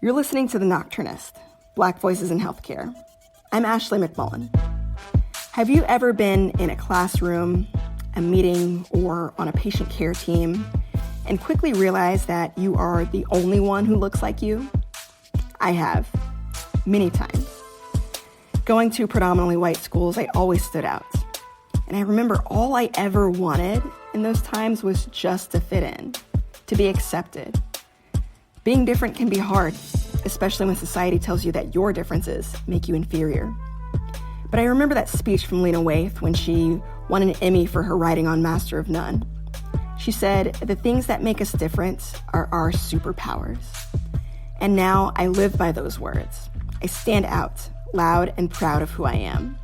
You're listening to The Nocturnist, Black Voices in Healthcare. I'm Ashley McMullen. Have you ever been in a classroom, a meeting, or on a patient care team and quickly realized that you are the only one who looks like you? I have, many times. Going to predominantly white schools, I always stood out. And I remember all I ever wanted in those times was just to fit in, to be accepted. Being different can be hard, especially when society tells you that your differences make you inferior. But I remember that speech from Lena Waithe when she won an Emmy for her writing on Master of None. She said, "The things that make us different are our superpowers." And now I live by those words. I stand out, loud and proud of who I am.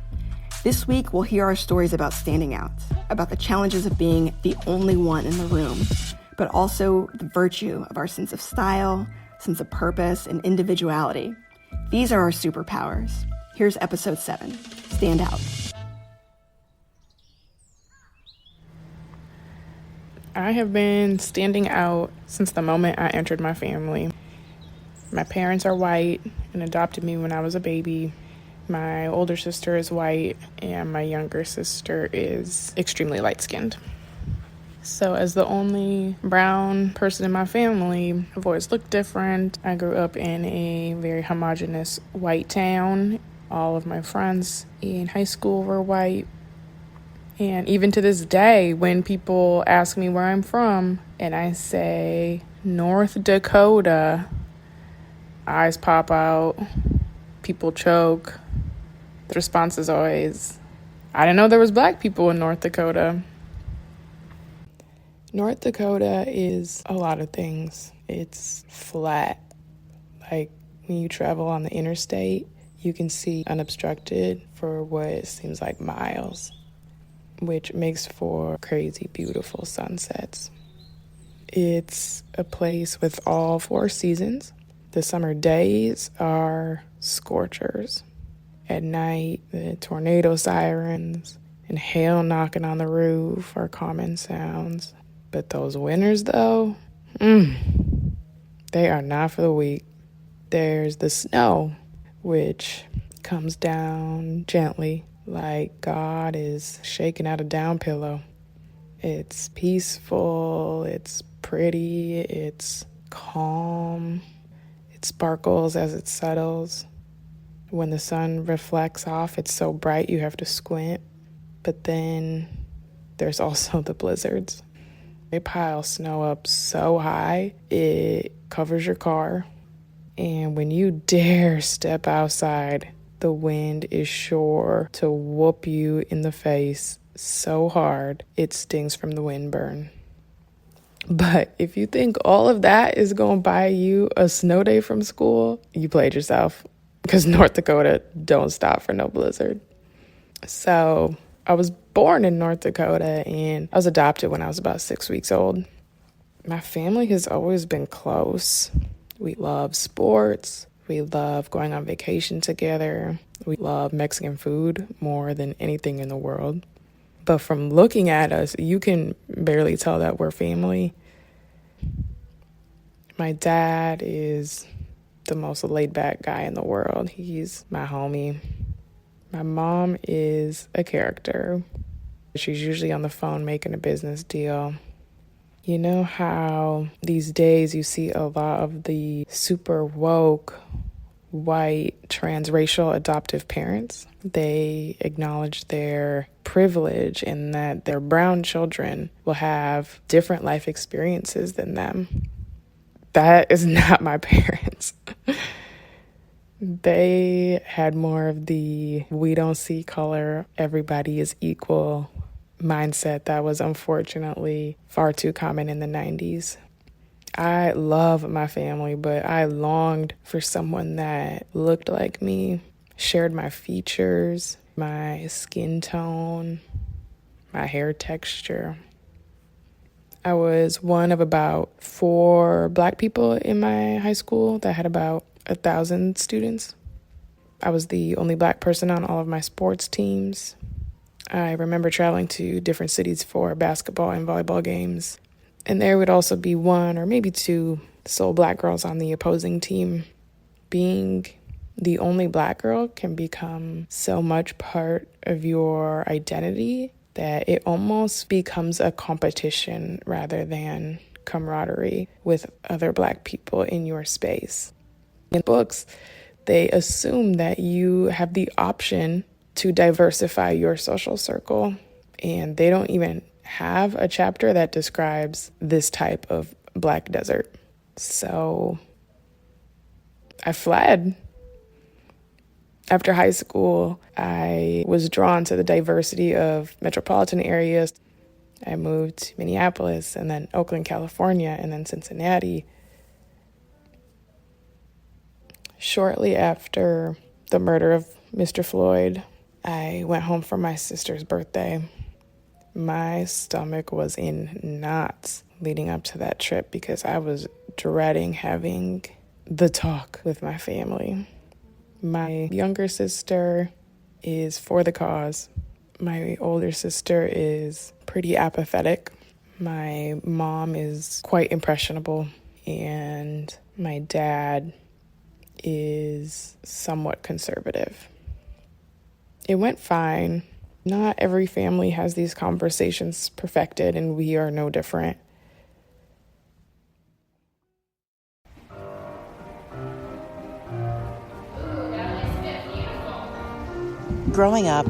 This week, we'll hear our stories about standing out, about the challenges of being the only one in the room, but also the virtue of our sense of style, sense of purpose, and individuality. These are our superpowers. Here's episode 7, Stand Out. I have been standing out since the moment I entered my family. My parents are white and adopted me when I was a baby. My older sister is white, and my younger sister is extremely light-skinned. So as the only brown person in my family, I've always looked different. I grew up in a very homogenous white town. All of my friends in high school were white. And even to this day, when people ask me where I'm from, and I say North Dakota, eyes pop out, people choke. The response is always, I didn't know there was black people in North Dakota. North Dakota is a lot of things. It's flat. Like when you travel on the interstate, you can see unobstructed for what seems like miles, which makes for crazy, beautiful sunsets. It's a place with all 4 seasons. The summer days are scorchers. At night, the tornado sirens and hail knocking on the roof are common sounds. But those winters, though, they are not for the weak. There's the snow, which comes down gently, like God is shaking out a down pillow. It's peaceful, it's pretty, it's calm. It sparkles as it settles. When the sun reflects off, it's so bright you have to squint. But then there's also the blizzards. They pile snow up so high, it covers your car. And when you dare step outside, the wind is sure to whoop you in the face so hard, it stings from the windburn. But if you think all of that is going to buy you a snow day from school, you played yourself, because North Dakota don't stop for no blizzard. So I was born in North Dakota, and I was adopted when I was about 6 weeks old. My family has always been close. We love sports. We love going on vacation together. We love Mexican food more than anything in the world. But from looking at us, you can barely tell that we're family. My dad is the most laid-back guy in the world. He's my homie. My mom is a character. She's usually on the phone making a business deal. You know how these days you see a lot of the super woke, white, transracial adoptive parents? They acknowledge their privilege in that their brown children will have different life experiences than them. That is not my parents. They had more of the we don't see color, everybody is equal mindset that was unfortunately far too common in the 90s. I love my family, but I longed for someone that looked like me, shared my features, my skin tone, my hair texture. I was one of about 4 black people in my high school that had about 1,000 students. I was the only black person on all of my sports teams. I remember traveling to different cities for basketball and volleyball games. And there would also be 1 or maybe 2 sole black girls on the opposing team. being the only Black girl can become so much part of your identity that it almost becomes a competition rather than camaraderie with other Black people in your space. In books, they assume that you have the option to diversify your social circle, and they don't even have a chapter that describes this type of Black desert. So I fled. After high school, I was drawn to the diversity of metropolitan areas. I moved to Minneapolis and then Oakland, California, and then Cincinnati. Shortly after the murder of Mr. Floyd, I went home for my sister's birthday. My stomach was in knots leading up to that trip because I was dreading having the talk with my family. My younger sister is for the cause. My older sister is pretty apathetic. My mom is quite impressionable, and my dad is somewhat conservative. It went fine. Not every family has these conversations perfected, and we are no different. Growing up,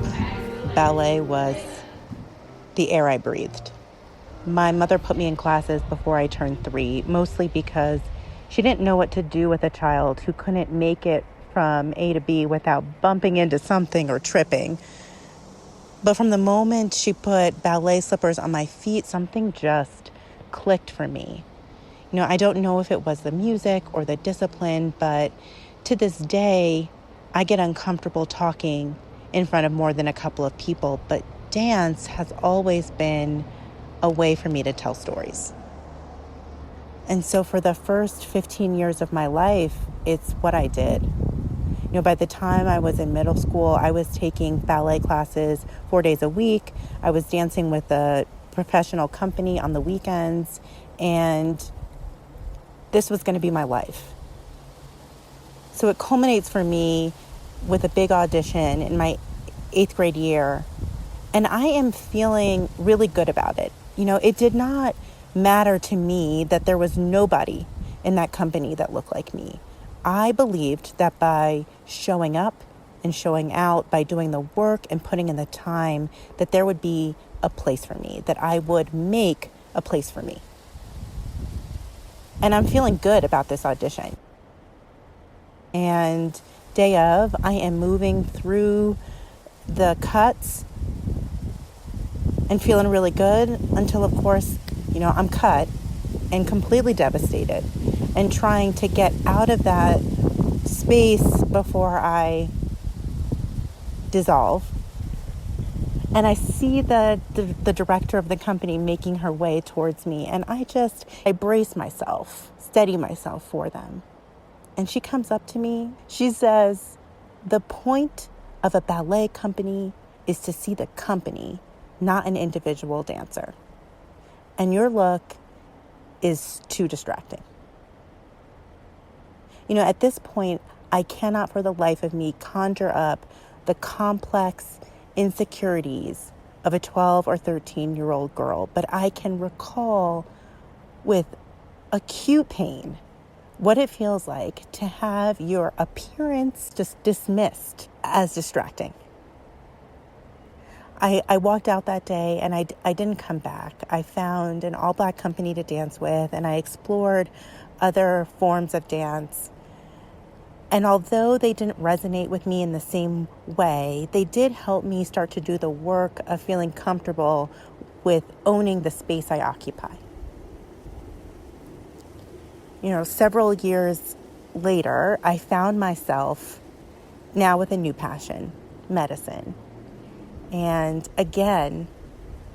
ballet was the air I breathed. My mother put me in classes before I turned 3, mostly because she didn't know what to do with a child who couldn't make it from A to B without bumping into something or tripping. But from the moment she put ballet slippers on my feet, something just clicked for me. I don't know if it was the music or the discipline, but to this day, I get uncomfortable talking in front of more than a couple of people, but dance has always been a way for me to tell stories. And so for the first 15 years of my life, it's what I did. By the time I was in middle school, I was taking ballet classes 4 days a week. I was dancing with a professional company on the weekends, and this was going to be my life. So it culminates for me with a big audition in my 8th grade year, and I am feeling really good about it. It did not matter to me that there was nobody in that company that looked like me. I believed that by showing up and showing out, by doing the work and putting in the time, that there would be a place for me, that I would make a place for me. And I'm feeling good about this audition. And day of, I am moving through the cuts and feeling really good until, of course, I'm cut and completely devastated and trying to get out of that space before I dissolve. And I see the director of the company making her way towards me, and I brace myself, steady myself for them. And she comes up to me. She says, "The point of a ballet company is to see the company, not an individual dancer. And your look is too distracting." At this point, I cannot for the life of me conjure up the complex insecurities of a 12 or 13-year-old girl, but I can recall with acute pain what it feels like to have your appearance just dismissed as distracting. I walked out that day and I didn't come back. I found an all-Black company to dance with, and I explored other forms of dance. And although they didn't resonate with me in the same way, they did help me start to do the work of feeling comfortable with owning the space I occupy. Several years later, I found myself now with a new passion, medicine. And again,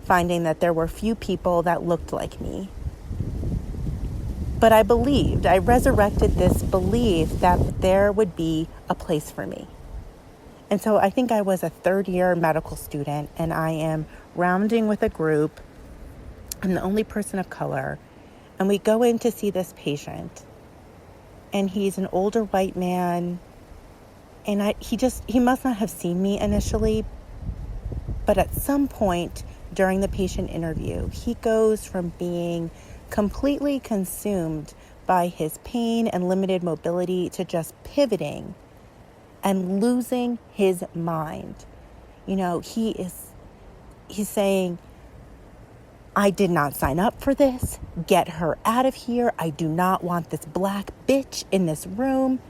finding that there were few people that looked like me. But I resurrected this belief that there would be a place for me. And so I think I was a 3rd-year medical student, and I am rounding with a group. I'm the only person of color. And we go in to see this patient. and he's an older white man. And he must not have seen me initially, but at some point during the patient interview, he goes from being completely consumed by his pain and limited mobility to just pivoting and losing his mind. You know, he's saying, I did not sign up for this. Get her out of here. I do not want this black bitch in this room.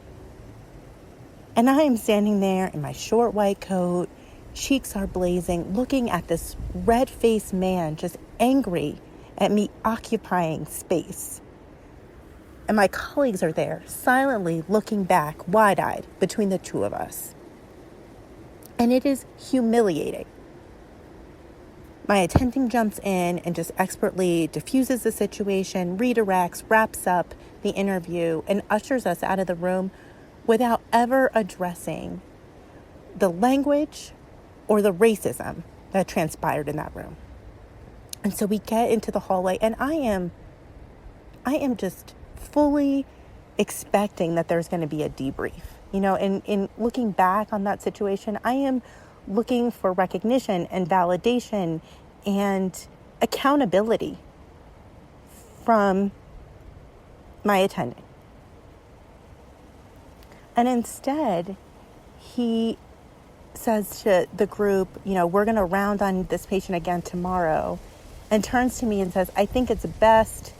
And I am standing there in my short white coat, cheeks are blazing, looking at this red-faced man just angry at me occupying space. And my colleagues are there, silently looking back, wide-eyed, between the two of us. And it is humiliating. My attending jumps in and just expertly diffuses the situation, redirects, wraps up the interview, and ushers us out of the room without ever addressing the language or the racism that transpired in that room. And so we get into the hallway, and I am just fully expecting that there's going to be a debrief. You know, in looking back on that situation, I am looking for recognition and validation and accountability from my attending. And instead, he says to the group, you know, we're going to round on this patient again tomorrow, and turns to me and says, I think it's best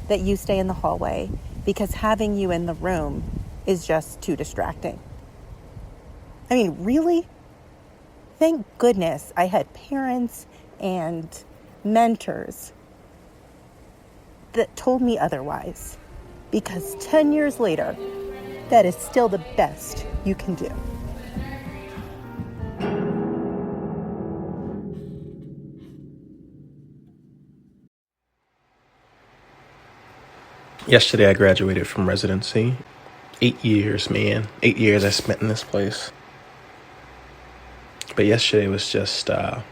that you stay in the hallway because having you in the room is just too distracting. I mean, really? Thank goodness I had parents and mentors that told me otherwise, because 10 years later, that is still the best you can do. Yesterday I graduated from residency. 8 years, man. 8 years I spent in this place. But yesterday was just, I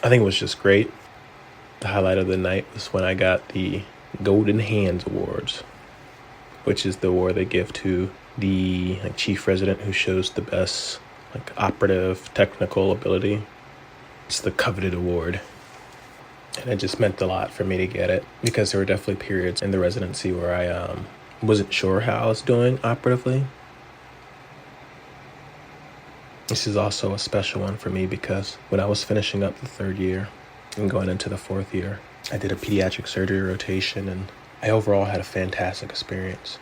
think it was just great. The highlight of the night was when I got the Golden Hands Awards, which is the award they give to the chief resident who shows the best operative technical ability. It's the coveted award. And it just meant a lot for me to get it, because there were definitely periods in the residency where I wasn't sure how I was doing operatively. This is also a special one for me because when I was finishing up the third year and going into the fourth year, I did a pediatric surgery rotation, and I overall had a fantastic experience.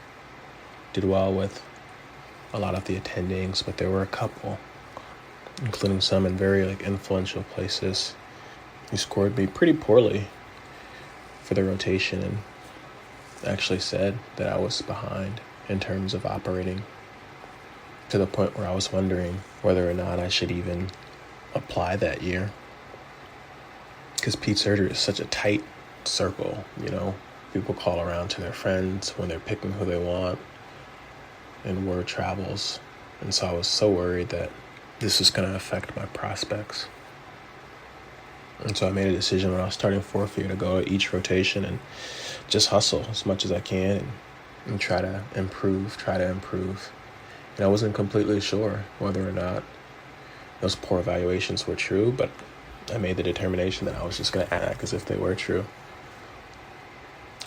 Did well with a lot of the attendings, but there were a couple, including some in very influential places, who scored me pretty poorly for the rotation and actually said that I was behind in terms of operating, to the point where I was wondering whether or not I should even apply that year. Because ped surgery is such a tight circle, you know. People call around to their friends when they're picking who they want, and word travels. And so I was so worried that this was going to affect my prospects. And so I made a decision when I was starting fourth year to go to each rotation and just hustle as much as I can and try to improve. And I wasn't completely sure whether or not those poor evaluations were true, but I made the determination that I was just going to act as if they were true.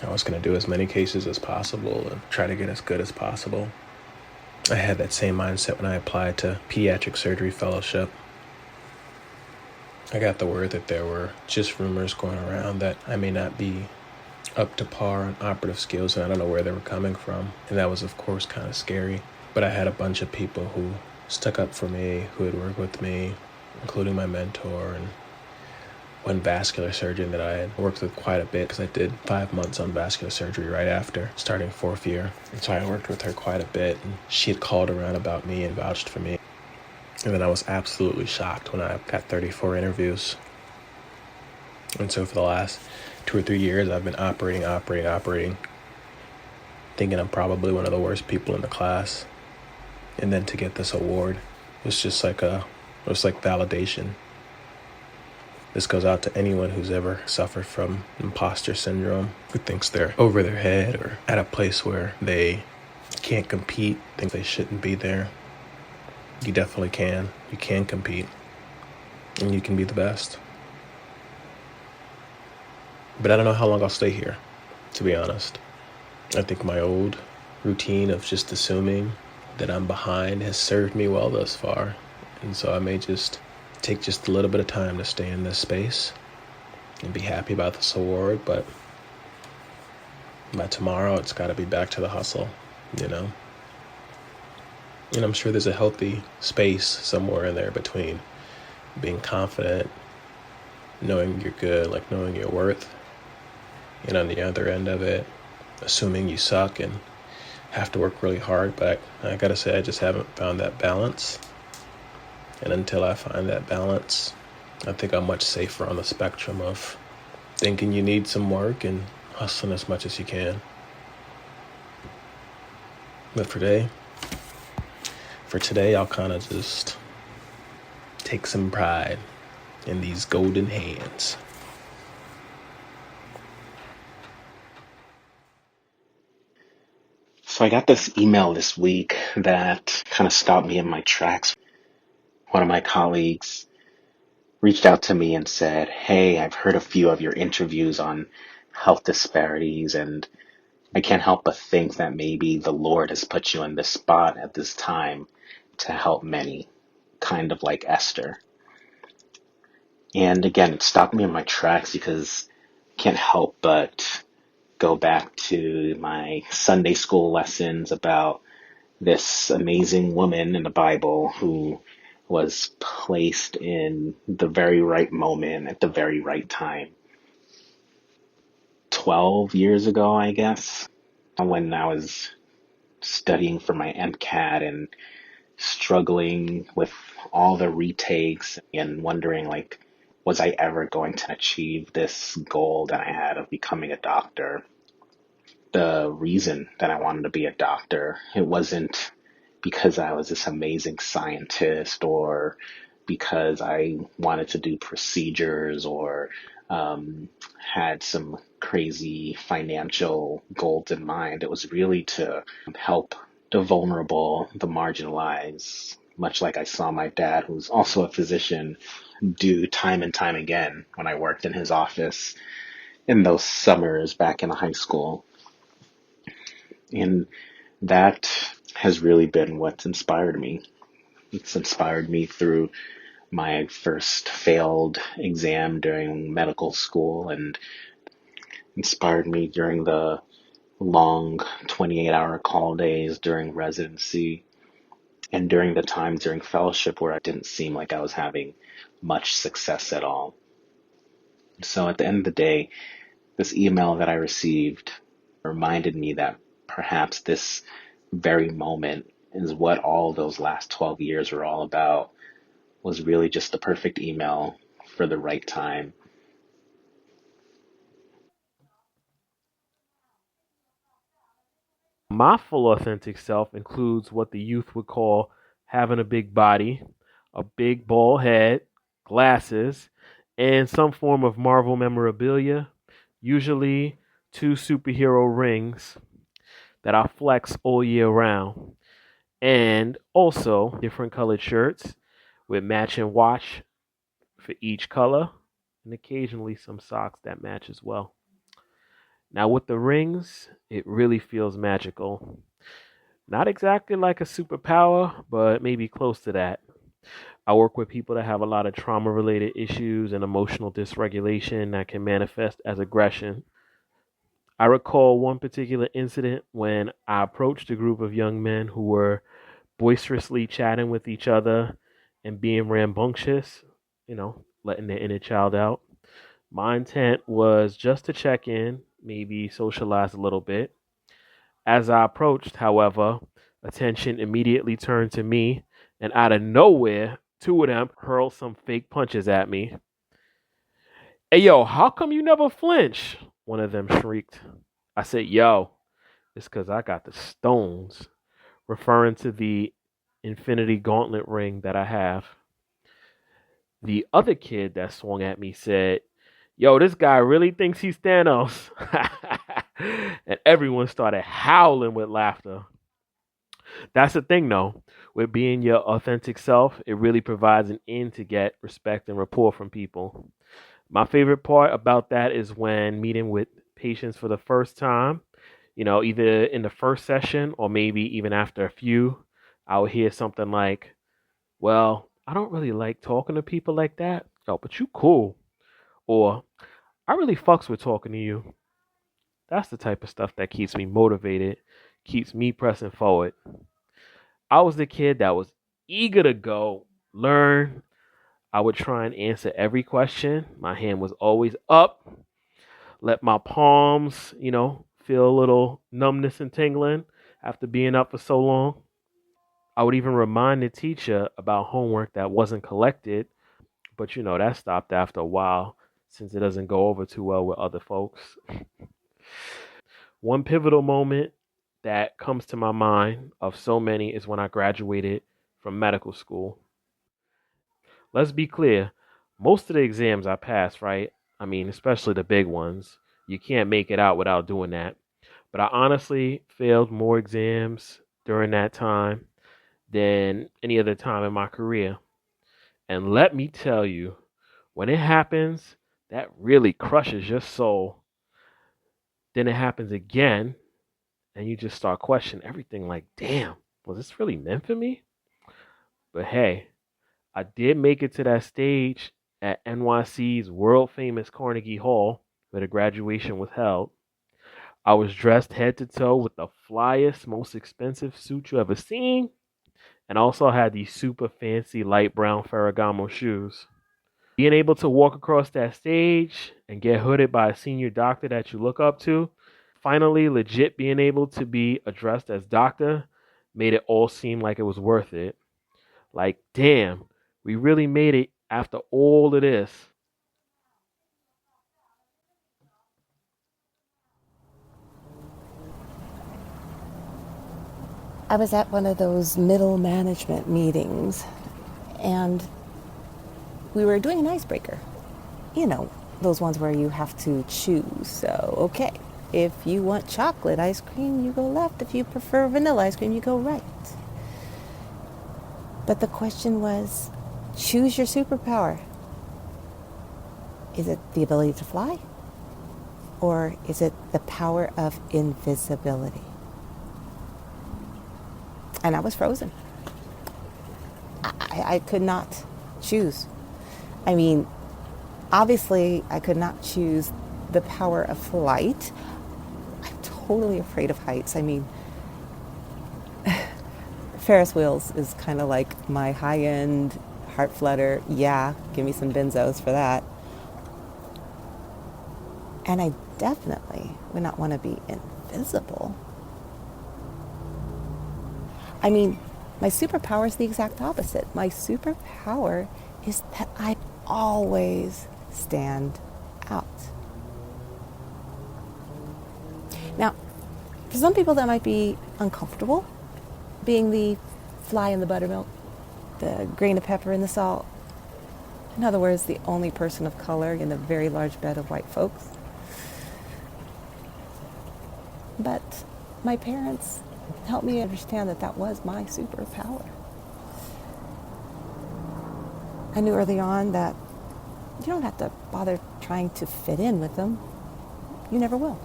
I was going to do as many cases as possible and try to get as good as possible. I had that same mindset when I applied to pediatric surgery fellowship. I got the word that there were just rumors going around that I may not be up to par on operative skills, and I don't know where they were coming from. And that was, of course, kind of scary. But I had a bunch of people who stuck up for me, who had worked with me, including my mentor and one vascular surgeon that I had worked with quite a bit, because I did 5 months on vascular surgery right after starting fourth year. And so I worked with her quite a bit, and she had called around about me and vouched for me. And then I was absolutely shocked when I got 34 interviews. And so for the last 2 or 3 years, I've been operating, thinking I'm probably one of the worst people in the class. And then to get this award was just like validation. This goes out to anyone who's ever suffered from imposter syndrome, who thinks they're over their head or at a place where they can't compete, think they shouldn't be there. You definitely can. You can compete, and you can be the best. But I don't know how long I'll stay here, to be honest. I think my old routine of just assuming that I'm behind has served me well thus far. And so I may just take just a little bit of time to stay in this space and be happy about this award. But by tomorrow, it's got to be back to the hustle, you know? And I'm sure there's a healthy space somewhere in there between being confident, knowing you're good, like knowing your worth, and on the other end of it, assuming you suck and have to work really hard. But I gotta say, I just haven't found that balance. And until I find that balance, I think I'm much safer on the spectrum of thinking you need some work and hustling as much as you can. But for today, I'll kind of just take some pride in these golden hands. So I got this email this week that kind of stopped me in my tracks. One of my colleagues reached out to me and said, "Hey, I've heard a few of your interviews on health disparities, and I can't help but think that maybe the Lord has put you in this spot at this time to help many, kind of like Esther." And again, it stopped me in my tracks because I can't help but go back to my Sunday school lessons about this amazing woman in the Bible who was placed in the very right moment at the very right time. 12 years ago, I guess, when I was studying for my MCAT and struggling with all the retakes and wondering, like, was I ever going to achieve this goal that I had of becoming a doctor? The reason that I wanted to be a doctor, it wasn't because I was this amazing scientist or because I wanted to do procedures or had some crazy financial goals in mind. It was really to help the vulnerable, the marginalized, much like I saw my dad, who's also a physician, do time and time again when I worked in his office in those summers back in high school. And that has really been what's inspired me. It's inspired me through my first failed exam during medical school and inspired me during the long 28-hour call days during residency and during the times during fellowship where it didn't seem like I was having much success at all. So at the end of the day, this email that I received reminded me that perhaps this very moment is what all those last 12 years were all about, was really just the perfect email for the right time. My full authentic self includes what the youth would call having a big body, a big bald head, glasses, and some form of Marvel memorabilia, usually two superhero rings that I flex all year round, and also different colored shirts with matching watch for each color, and occasionally some socks that match as well. Now, with the rings, it really feels magical. Not exactly like a superpower, but maybe close to that. I work with people that have a lot of trauma related issues and emotional dysregulation that can manifest as aggression. I recall one particular incident when I approached a group of young men who were boisterously chatting with each other and being rambunctious, letting their inner child out. My intent was just to check in, maybe socialize a little bit. As I approached, however, attention immediately turned to me, and out of nowhere, two of them hurled some fake punches at me. "Hey, yo, how come you never flinch?" One of them shrieked. I said, "Yo, it's because I got the stones," referring to the infinity gauntlet ring that I have. The other kid that swung at me said, "Yo, this guy really thinks he's Thanos." And everyone started howling with laughter. That's the thing, though. With being your authentic self, it really provides an in to get respect and rapport from people. My favorite part about that is when meeting with patients for the first time, either in the first session or maybe even after a few, I would hear something like, well, I don't really like talking to people like that. Oh, but you cool. Or I really fucks with talking to you. That's the type of stuff that keeps me motivated, keeps me pressing forward. I was the kid that was eager to go learn. I would try and answer every question. My hand was always up. Let my palms, feel a little numbness and tingling after being up for so long. I would even remind the teacher about homework that wasn't collected, but that stopped after a while since it doesn't go over too well with other folks. One pivotal moment that comes to my mind of so many is when I graduated from medical school. Let's be clear, most of the exams I passed, right? I mean, especially the big ones. You can't make it out without doing that. But I honestly failed more exams during that time than any other time in my career. And let me tell you, when it happens, that really crushes your soul. Then it happens again, and you just start questioning everything like, damn, was this really meant for me? But hey, I did make it to that stage at NYC's world famous Carnegie Hall where the graduation was held. I was dressed head to toe with the flyest, most expensive suit you ever seen, and also had these super fancy light brown Ferragamo shoes. Being able to walk across that stage and get hooded by a senior doctor that you look up to, finally legit being able to be addressed as doctor, made it all seem like it was worth it. Like, damn, we really made it after all of this. I was at one of those middle management meetings and we were doing an icebreaker. You know, those ones where you have to choose. So, okay, if you want chocolate ice cream, you go left. If you prefer vanilla ice cream, you go right. But the question was, choose your superpower. Is it the ability to fly? Or is it the power of invisibility? And I was frozen. I could not choose. I mean, obviously, I could not choose the power of flight. I'm totally afraid of heights. I mean, Ferris wheels is kind of like my high-end heart flutter. Yeah, give me some benzos for that. And I definitely would not want to be invisible. I mean, my superpower is the exact opposite. My superpower is that I always stand out. Now, for some people that might be uncomfortable, being the fly in the buttermilk, the grain of pepper in the salt. In other words, the only person of color in a very large bed of white folks. But my parents helped me understand that that was my superpower. I knew early on that you don't have to bother trying to fit in with them. You never will.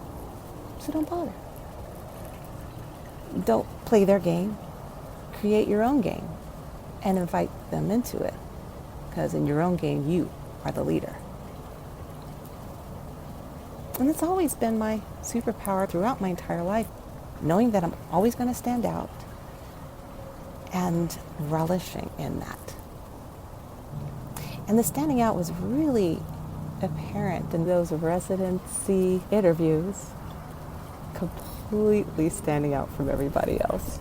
So don't bother. Don't play their game. Create your own game and invite them into it. Because in your own game, you are the leader. And it's always been my superpower throughout my entire life, knowing that I'm always going to stand out and relishing in that. And the standing out was really apparent in those residency interviews, completely standing out from everybody else.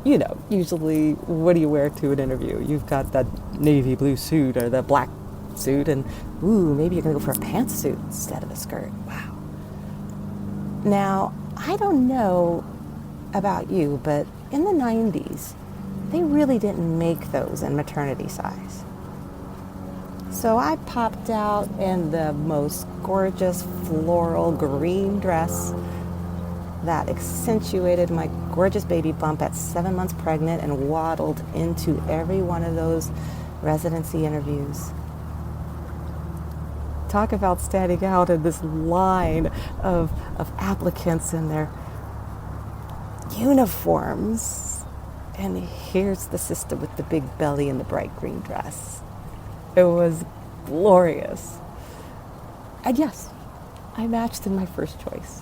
You know, usually, what do you wear to an interview? You've got that navy blue suit or the black suit, and ooh, maybe you're going to go for a pantsuit instead of a skirt. Wow. Now, I don't know about you, but in the 90s, they really didn't make those in maternity size. So I popped out in the most gorgeous floral green dress that accentuated my gorgeous baby bump at 7 months pregnant and waddled into every one of those residency interviews. Talk about standing out in this line of applicants in their uniforms. And here's the sister with the big belly and the bright green dress. It was glorious. And yes, I matched in my first choice.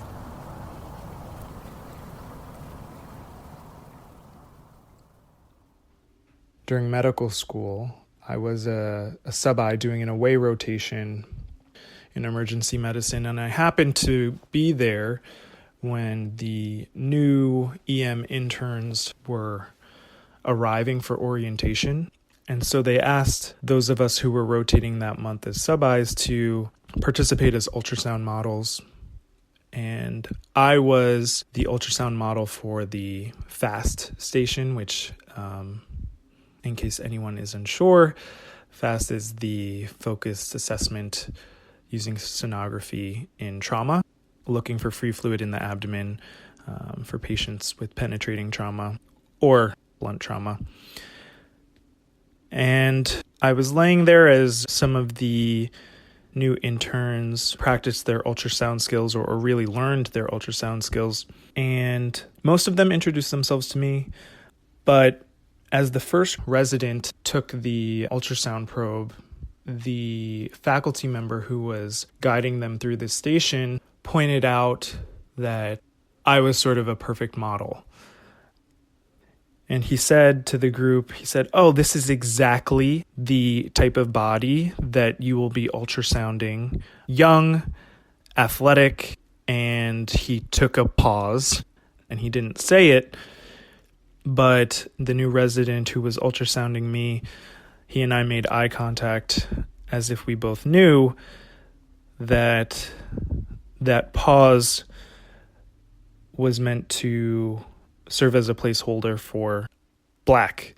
During medical school, I was a sub-I doing an away rotation in emergency medicine, and I happened to be there when the new EM interns were arriving for orientation. And so they asked those of us who were rotating that month as sub-Is to participate as ultrasound models. And I was the ultrasound model for the FAST station, which, in case anyone is unsure, FAST is the focused assessment using sonography in trauma, looking for free fluid in the abdomen for patients with penetrating trauma or blunt trauma. And I was laying there as some of the new interns practiced their ultrasound skills or really learned their ultrasound skills. And most of them introduced themselves to me. But as the first resident took the ultrasound probe, the faculty member who was guiding them through this station pointed out that I was sort of a perfect model. And he said to the group, "Oh, this is exactly the type of body that you will be ultrasounding. Young, athletic," and he took a pause, and he didn't say it, but the new resident who was ultrasounding me, he and I made eye contact as if we both knew that that pause was meant to serve as a placeholder for Black.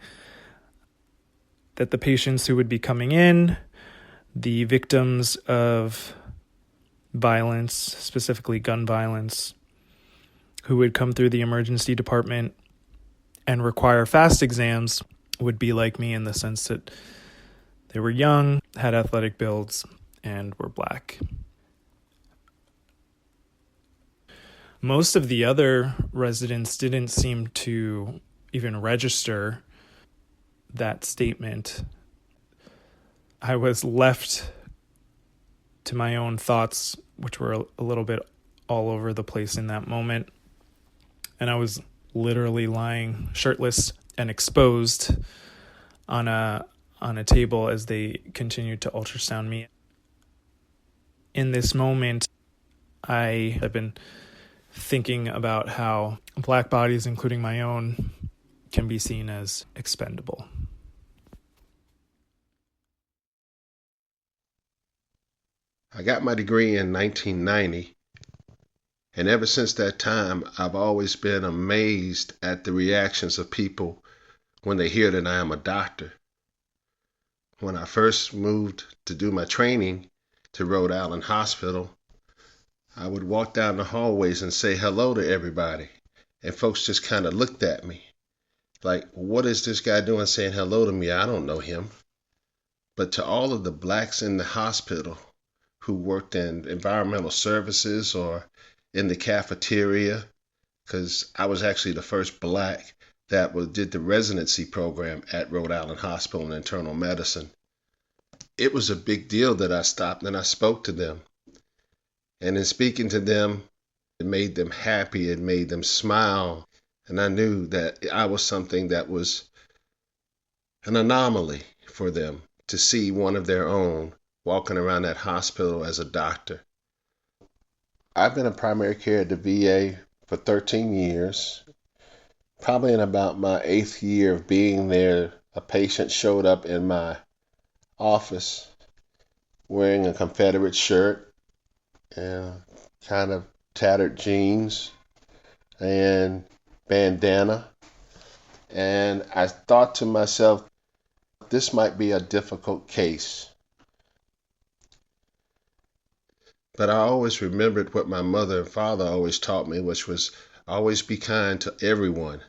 That the patients who would be coming in, the victims of violence, specifically gun violence, who would come through the emergency department and require fast exams, would be like me in the sense that they were young, had athletic builds, and were Black. Most of the other residents didn't seem to even register that statement. I was left to my own thoughts, which were a little bit all over the place in that moment. And I was literally lying shirtless and exposed on a table as they continued to ultrasound me. In this moment, I have been thinking about how Black bodies, including my own, can be seen as expendable. I got my degree in 1990, and ever since that time, I've always been amazed at the reactions of people when they hear that I am a doctor. When I first moved to do my training to Rhode Island Hospital, I would walk down the hallways and say hello to everybody, and folks just kind of looked at me like, what is this guy doing saying hello to me? I don't know him. But to all of the Blacks in the hospital who worked in environmental services or in the cafeteria, because I was actually the first Black that did the residency program at Rhode Island Hospital in internal medicine. It was a big deal that I stopped and I spoke to them. And in speaking to them, it made them happy, it made them smile. And I knew that I was something that was an anomaly for them to see one of their own walking around that hospital as a doctor. I've been a primary care at the VA for 13 years. Probably in about my 8th year of being there, a patient showed up in my office wearing a Confederate shirt and kind of tattered jeans and bandana. And I thought to myself, this might be a difficult case. But I always remembered what my mother and father always taught me, which was Always be kind to everyone.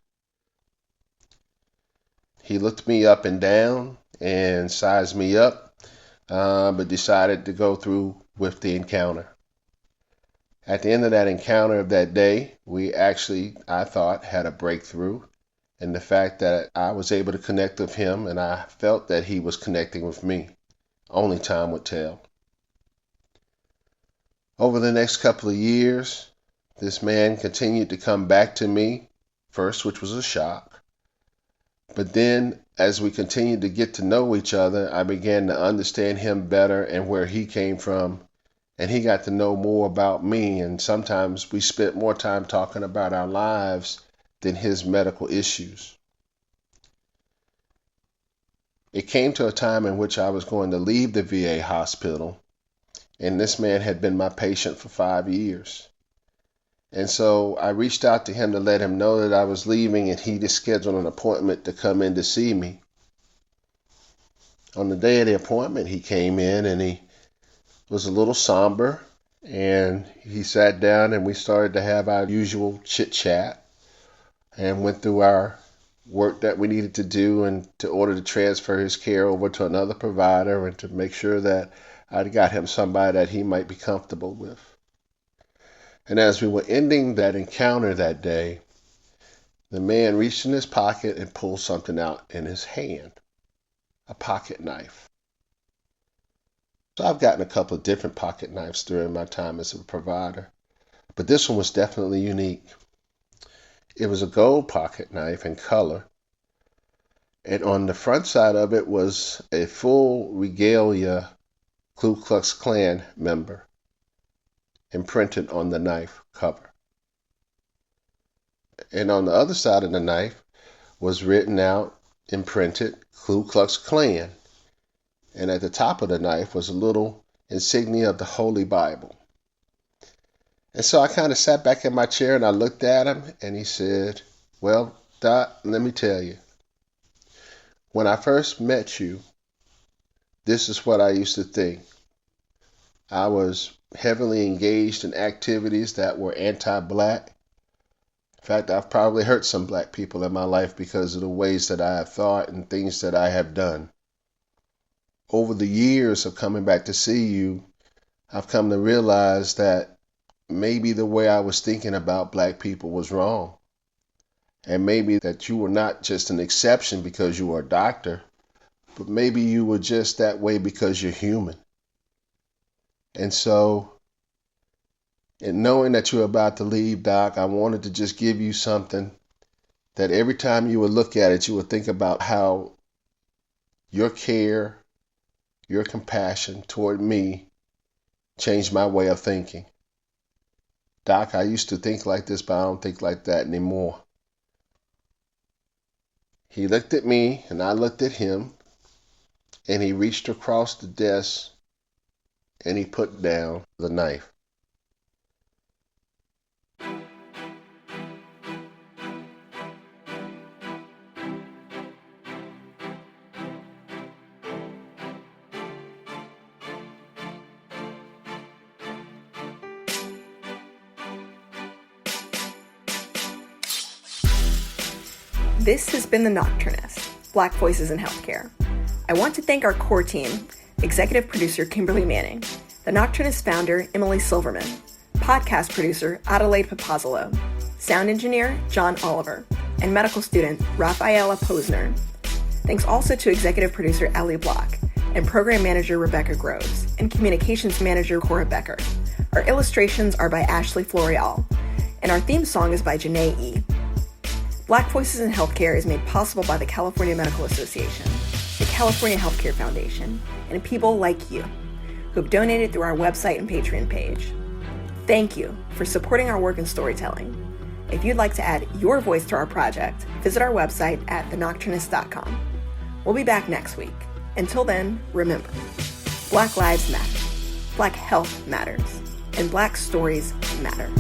He looked me up and down and sized me up, but decided to go through with the encounter. At the end of that encounter of that day, we actually, I thought, had a breakthrough. And the fact that I was able to connect with him and I felt that he was connecting with me. Only time would tell. Over the next couple of years, this man continued to come back to me, first, which was a shock. But then, as we continued to get to know each other, I began to understand him better and where he came from. And he got to know more about me. And sometimes we spent more time talking about our lives than his medical issues. It came to a time in which I was going to leave the VA hospital. And this man had been my patient for 5 years. And so I reached out to him to let him know that I was leaving, and he just scheduled an appointment to come in to see me. On the day of the appointment, he came in and he was a little somber, and he sat down and we started to have our usual chit chat and went through our work that we needed to do and to order to transfer his care over to another provider and to make sure that I'd got him somebody that he might be comfortable with. And as we were ending that encounter that day, the man reached in his pocket and pulled something out in his hand, a pocket knife. So I've gotten a couple of different pocket knives during my time as a provider, but this one was definitely unique. It was a gold pocket knife in color, and on the front side of it was a full regalia Ku Klux Klan member imprinted on the knife cover. And on the other side of the knife was written out, imprinted, Ku Klux Klan. And at the top of the knife was a little insignia of the Holy Bible. And so I kind of sat back in my chair and I looked at him and he said, "Well, Doc, let me tell you. When I first met you, this is what I used to think. I was heavily engaged in activities that were anti-black. In fact, I've probably hurt some black people in my life because of the ways that I have thought and things that I have done. Over the years of coming back to see you, I've come to realize that maybe the way I was thinking about black people was wrong. And maybe that you were not just an exception because you were a doctor, but maybe you were just that way because you're human. And so, in knowing that you're about to leave, Doc, I wanted to just give you something that every time you would look at it, you would think about how your care, your compassion toward me changed my way of thinking. Doc, I used to think like this, but I don't think like that anymore." He looked at me and I looked at him, and he reached across the desk and he put down the knife. This has been The Nocturnist, Black Voices in Healthcare. I want to thank our core team, executive producer Kimberly Manning, The Nocturnist founder Emily Silverman, podcast producer Adelaide Papazoglou, sound engineer John Oliver, and medical student Rafaela Posner. Thanks also to executive producer Ellie Block, and program manager Rebecca Groves, and communications manager Cora Becker. Our illustrations are by Ashley Floréal, and our theme song is by Janae E. Black Voices in Healthcare is made possible by the California Medical Association, the California Healthcare Foundation, and people like you who have donated through our website and Patreon page. Thank you for supporting our work in storytelling. If you'd like to add your voice to our project, visit our website at thenocturnist.com. We'll be back next week. Until then, remember, Black lives matter, Black health matters, and Black stories matter.